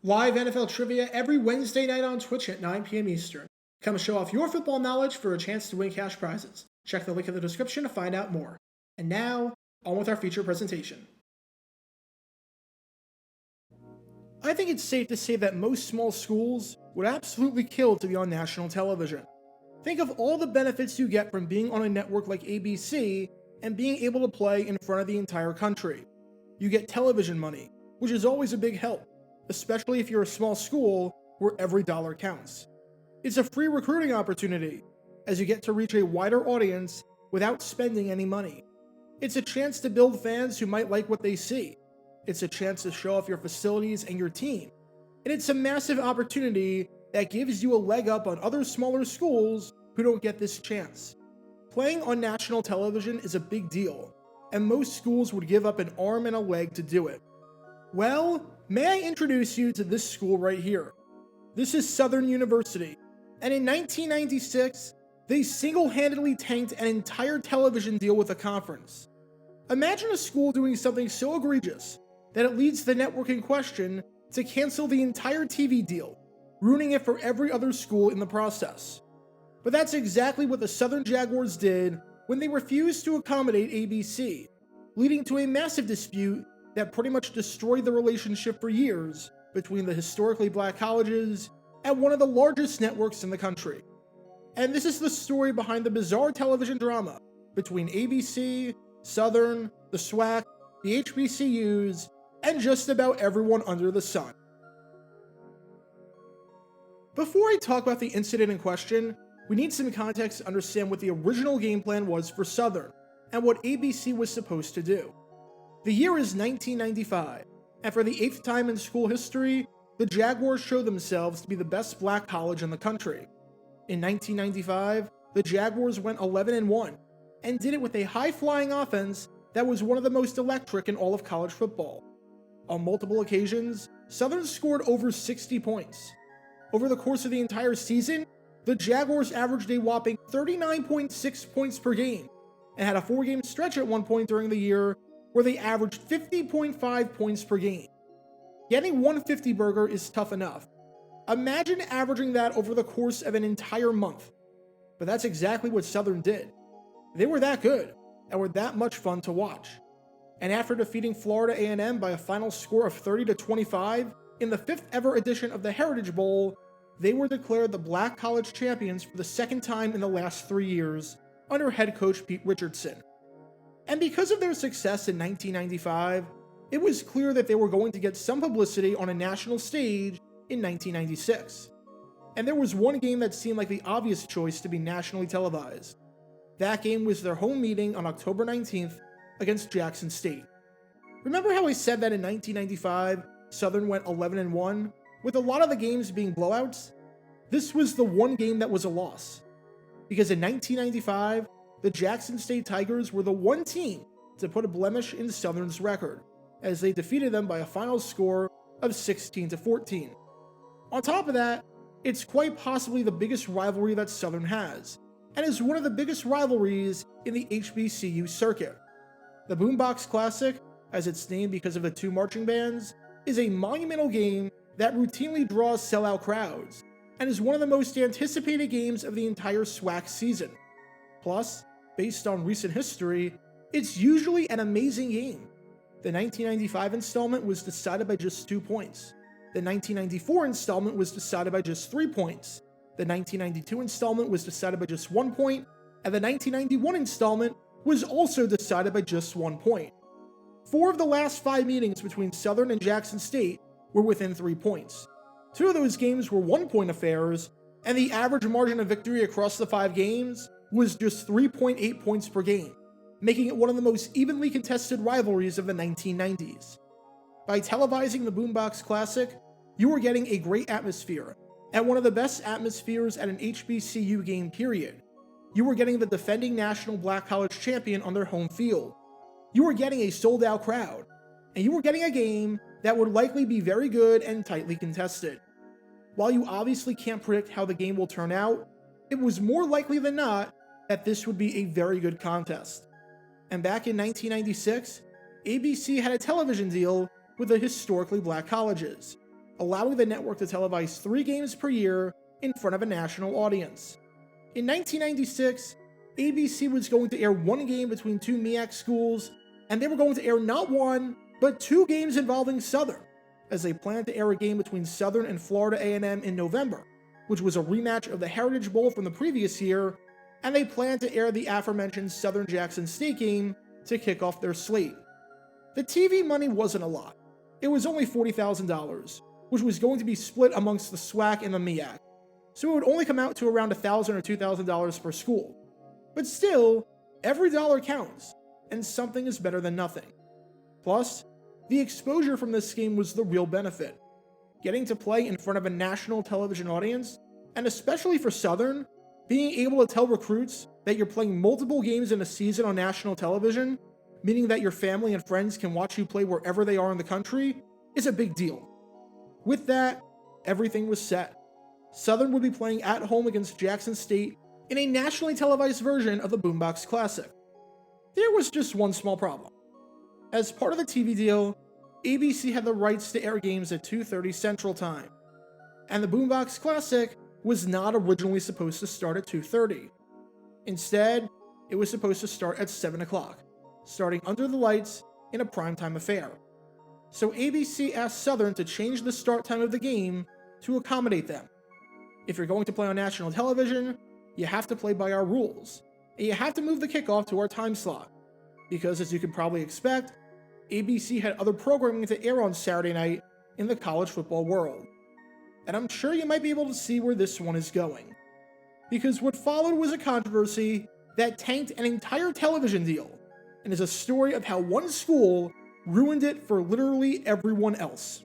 Live NFL trivia every Wednesday night on Twitch at 9 p.m. Eastern. Come show off your football knowledge for a chance to win cash prizes. Check the link in the description to find out more. And now, on with our feature presentation. I think it's safe to say that most small schools would absolutely kill to be on national television. Think of all the benefits you get from being on a network like ABC and being able to play in front of the entire country. You get television money, which is always a big help, especially if you're a small school where every dollar counts. It's a free recruiting opportunity, as you get to reach a wider audience without spending any money. It's a chance to build fans who might like what they see. It's a chance to show off your facilities and your team. And it's a massive opportunity that gives you a leg up on other smaller schools who don't get this chance. Playing on national television is a big deal, and most schools would give up an arm and a leg to do it. Well, may I introduce you to this school right here. This is Southern University, and in 1996, they single-handedly tanked an entire television deal with a conference. Imagine a school doing something so egregious that it leads the network in question to cancel the entire TV deal, ruining it for every other school in the process. But that's exactly what the Southern Jaguars did when they refused to accommodate ABC, leading to a massive dispute that pretty much destroyed the relationship for years between the historically black colleges and one of the largest networks in the country. And this is the story behind the bizarre television drama between ABC, Southern, the SWAC, the HBCUs, and just about everyone under the sun. Before I talk about the incident in question, we need some context to understand what the original game plan was for Southern and what ABC was supposed to do. The year is 1995, and for the 8th time in school history, the Jaguars show themselves to be the best black college in the country. In 1995, the Jaguars went 11-1, and did it with a high-flying offense that was one of the most electric in all of college football. On multiple occasions, Southern scored over 60 points. Over the course of the entire season, the Jaguars averaged a whopping 39.6 points per game, and had a 4-game stretch at one point during the year where they averaged 50.5 points per game. Getting 150 burger is tough enough. Imagine averaging that over the course of an entire month. But that's exactly what Southern did. They were that good, and were that much fun to watch. And after defeating Florida A&M by a final score of 30-25 in the 5th ever edition of the Heritage Bowl, they were declared the Black College champions for the 2nd time in the last 3 years under head coach Pete Richardson. And because of their success in 1995, it was clear that they were going to get some publicity on a national stage in 1996. And there was one game that seemed like the obvious choice to be nationally televised. That game was their home meeting on October 19th against Jackson State. Remember how I said that in 1995, Southern went 11-1, with a lot of the games being blowouts? This was the one game that was a loss. Because in 1995, the Jackson State Tigers were the one team to put a blemish in Southern's record, as they defeated them by a final score of 16-14. On top of that, it's quite possibly the biggest rivalry that Southern has, and is one of the biggest rivalries in the HBCU circuit. The BoomBox Classic, as it's named because of the 2 marching bands, is a monumental game that routinely draws sellout crowds, and is one of the most anticipated games of the entire SWAC season. Plus, based on recent history, it's usually an amazing game. The 1995 installment was decided by just 2 points. The 1994 installment was decided by just 3 points. The 1992 installment was decided by just 1 point, and the 1991 installment was also decided by just 1 point. 4 of the last 5 meetings between Southern and Jackson State were within 3 points. 2 of those games were 1-point affairs, and the average margin of victory across the 5 games was just 3.8 points per game, making it one of the most evenly contested rivalries of the 1990s. By televising the BoomBox Classic, you were getting a great atmosphere, and one of the best atmospheres at an HBCU game period. You were getting the defending national black college champion on their home field. You were getting a sold-out crowd, and you were getting a game that would likely be very good and tightly contested. While you obviously can't predict how the game will turn out, it was more likely than not that this would be a very good contest. And back in 1996, ABC had a television deal with the historically black colleges, allowing the network to televise 3 games per year in front of a national audience. In 1996, ABC was going to air 1 game between 2 MEAC schools, and they were going to air not 1, but 2 games involving Southern, as they planned to air a game between Southern and Florida A&M in November, which was a rematch of the Heritage Bowl from the previous year, and they planned to air the aforementioned Southern Jackson State game to kick off their slate. The TV money wasn't a lot. It was only $40,000, which was going to be split amongst the SWAC and the MEAC, so it would only come out to around $1,000 or $2,000 per school. But still, every dollar counts, and something is better than nothing. Plus, the exposure from this game was the real benefit. Getting to play in front of a national television audience, and especially for Southern, being able to tell recruits that you're playing multiple games in a season on national television, meaning that your family and friends can watch you play wherever they are in the country, is a big deal. With that, everything was set. Southern would be playing at home against Jackson State in a nationally televised version of the BoomBox Classic. There was just one small problem. As part of the TV deal, ABC had the rights to air games at 2:30 Central Time, and the BoomBox Classic was not originally supposed to start at 2:30. Instead, it was supposed to start at 7 o'clock, starting under the lights in a primetime affair. So ABC asked Southern to change the start time of the game to accommodate them. If you're going to play on national television, you have to play by our rules, and you have to move the kickoff to our time slot, because as you can probably expect, ABC had other programming to air on Saturday night in the college football world. And I'm sure you might be able to see where this one is going, because what followed was a controversy that tanked an entire television deal, and is a story of how one school ruined it for literally everyone else.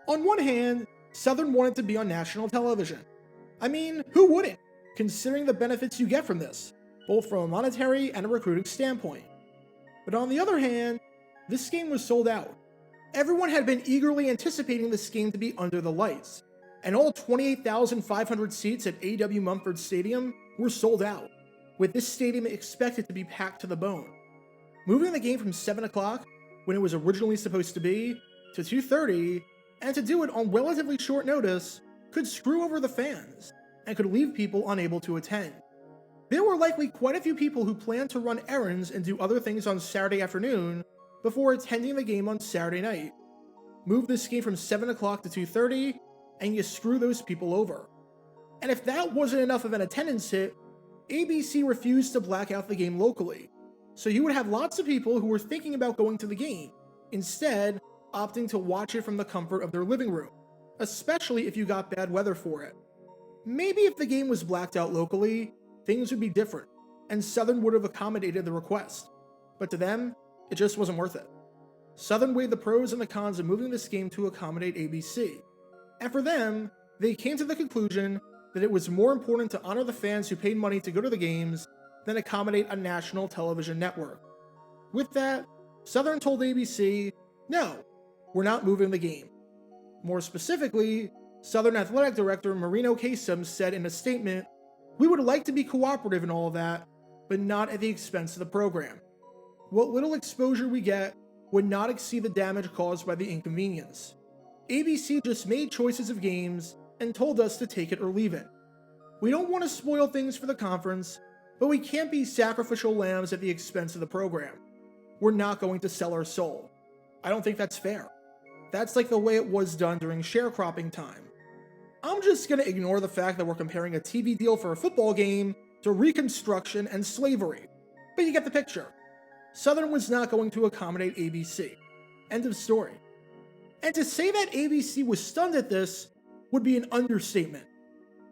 On one hand, Southern wanted to be on national television. I mean, who wouldn't, considering the benefits you get from this, both from a monetary and a recruiting standpoint. But on the other hand, this game was sold out. Everyone had been eagerly anticipating this game to be under the lights, and all 28,500 seats at A.W. Mumford Stadium were sold out, with this stadium expected to be packed to the bone. Moving the game from 7 o'clock, when it was originally supposed to be, to 2:30, and to do it on relatively short notice, could screw over the fans, and could leave people unable to attend. There were likely quite a few people who planned to run errands and do other things on Saturday afternoon before attending the game on Saturday night. Move this game from 7 o'clock to 2:30, and you screw those people over. And if that wasn't enough of an attendance hit, ABC refused to black out the game locally, so you would have lots of people who were thinking about going to the game, instead opting to watch it from the comfort of their living room, especially if you got bad weather for it. Maybe if the game was blacked out locally, things would be different, and Southern would have accommodated the request, but to them, it just wasn't worth it. Southern weighed the pros and the cons of moving this game to accommodate ABC, and for them, they came to the conclusion that it was more important to honor the fans who paid money to go to the games than accommodate a national television network. With that, Southern told ABC, no, we're not moving the game. More specifically, Southern Athletic Director Marino Kasem said in a statement, "We would like to be cooperative in all of that, but not at the expense of the program. What little exposure we get would not exceed the damage caused by the inconvenience. ABC just made choices of games and told us to take it or leave it. We don't want to spoil things for the conference, but we can't be sacrificial lambs at the expense of the program. We're not going to sell our soul. I don't think that's fair. That's like the way it was done during sharecropping time. I'm just going to ignore the fact that we're comparing a TV deal for a football game to Reconstruction and slavery, but you get the picture. Southern was not going to accommodate ABC. End of story. And to say that ABC was stunned at this would be an understatement.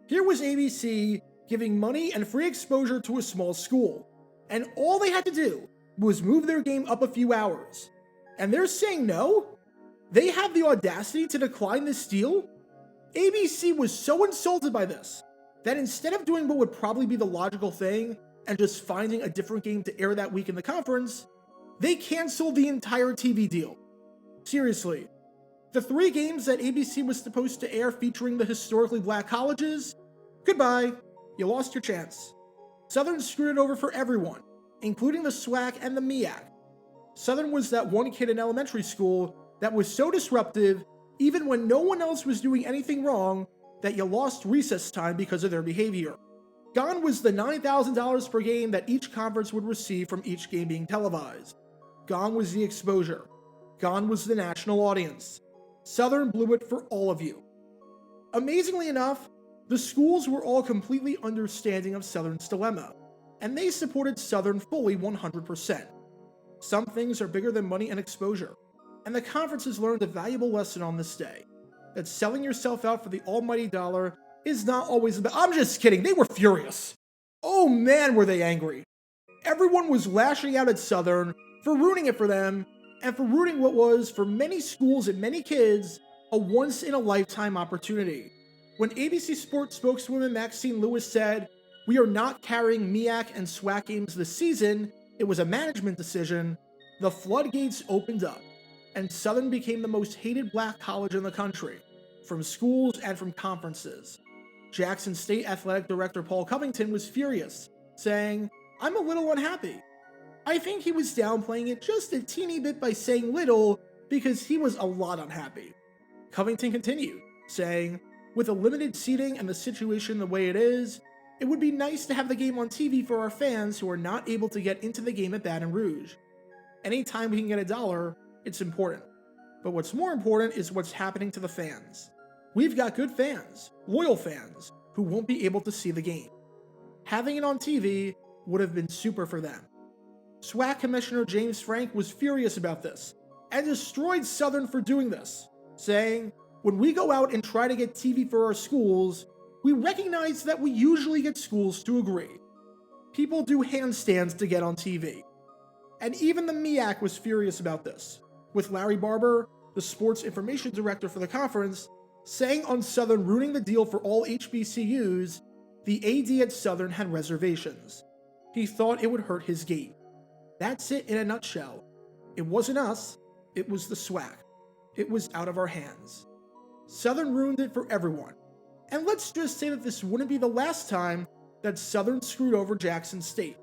Here was ABC giving money and free exposure to a small school, and all they had to do was move their game up a few hours. And they're saying no? They have the audacity to decline this deal? ABC was so insulted by this that instead of doing what would probably be the logical thing and just finding a different game to air that week in the conference, they canceled the entire TV deal. Seriously, the 3 games that ABC was supposed to air featuring the historically black colleges, goodbye, you lost your chance. Southern screwed it over for everyone, including the SWAC and the MEAC. Southern was that one kid in elementary school that was so disruptive, even when no one else was doing anything wrong, that you lost recess time because of their behavior. Gone was the $9,000 per game that each conference would receive from each game being televised. Gone was the exposure. Gone was the national audience. Southern blew it for all of you. Amazingly enough, the schools were all completely understanding of Southern's dilemma, and they supported Southern fully 100%. Some things are bigger than money and exposure, and the conferences learned a valuable lesson on this day, that selling yourself out for the almighty dollar is not always about— I'm just kidding, they were furious. Oh man, were they angry. Everyone was lashing out at Southern for ruining it for them, and for ruining what was, for many schools and many kids, a once-in-a-lifetime opportunity. When ABC Sports spokeswoman Maxine Lewis said, "We are not carrying MEAC and SWAC games this season, it was a management decision," the floodgates opened up, and Southern became the most hated black college in the country, from schools and from conferences. Jackson State Athletic Director Paul Covington was furious, saying, "I'm a little unhappy." I think he was downplaying it just a teeny bit by saying little, because he was a lot unhappy. Covington continued, saying, "With the limited seating and the situation the way it is, it would be nice to have the game on TV for our fans who are not able to get into the game at Baton Rouge. Anytime we can get a dollar, it's important. But what's more important is what's happening to the fans. We've got good fans, loyal fans, who won't be able to see the game. Having it on TV would have been super for them." SWAC Commissioner James Frank was furious about this, and destroyed Southern for doing this, saying, "When we go out and try to get TV for our schools, we recognize that we usually get schools to agree. People do handstands to get on TV." And even the MEAC was furious about this, with Larry Barber, the sports information director for the conference, saying on Southern ruining the deal for all HBCUs, the AD at Southern had reservations. He thought it would hurt his game. That's it in a nutshell. It wasn't us, it was the SWAC. It was out of our hands. Southern ruined it for everyone. And let's just say that this wouldn't be the last time that Southern screwed over Jackson State,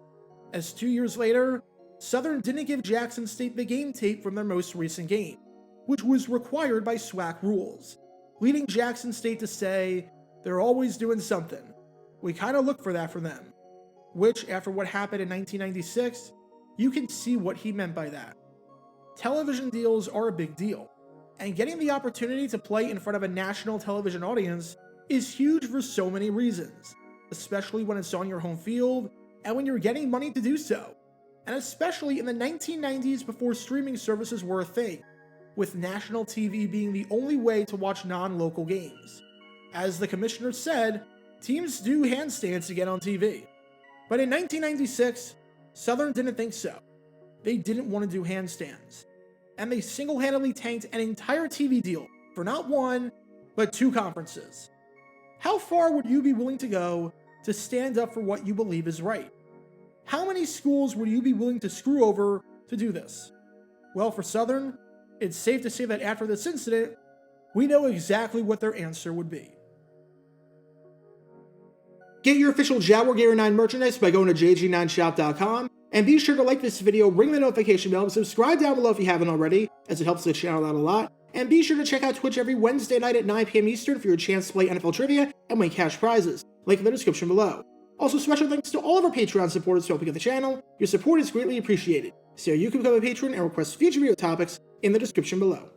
as 2 years later, Southern didn't give Jackson State the game tape from their most recent game, which was required by SWAC rules, leading Jackson State to say, "They're always doing something. We kind of look for that from them." Which, after what happened in 1996, you can see what he meant by that. Television deals are a big deal, and getting the opportunity to play in front of a national television audience is huge for so many reasons, especially when it's on your home field and when you're getting money to do so, and especially in the 1990s before streaming services were a thing, with national TV being the only way to watch non-local games. As the commissioner said, teams do handstands to get on TV. But in 1996, Southern didn't think so. They didn't want to do handstands. And they single-handedly tanked an entire TV deal for not one, but 2 conferences. How far would you be willing to go to stand up for what you believe is right? How many schools would you be willing to screw over to do this? Well, for Southern, it's safe to say that after this incident, we know exactly what their answer would be. Get your official Jaguar Gear 9 merchandise by going to jg9shop.com, and be sure to like this video, ring the notification bell, and subscribe down below if you haven't already, as it helps the channel out a lot. And be sure to check out Twitch every Wednesday night at 9 p.m. Eastern for your chance to play NFL trivia and win cash prizes. Link in the description below. Also, special thanks to all of our Patreon supporters for helping out the channel. Your support is greatly appreciated. See how you can become a patron and request future video topics in the description below.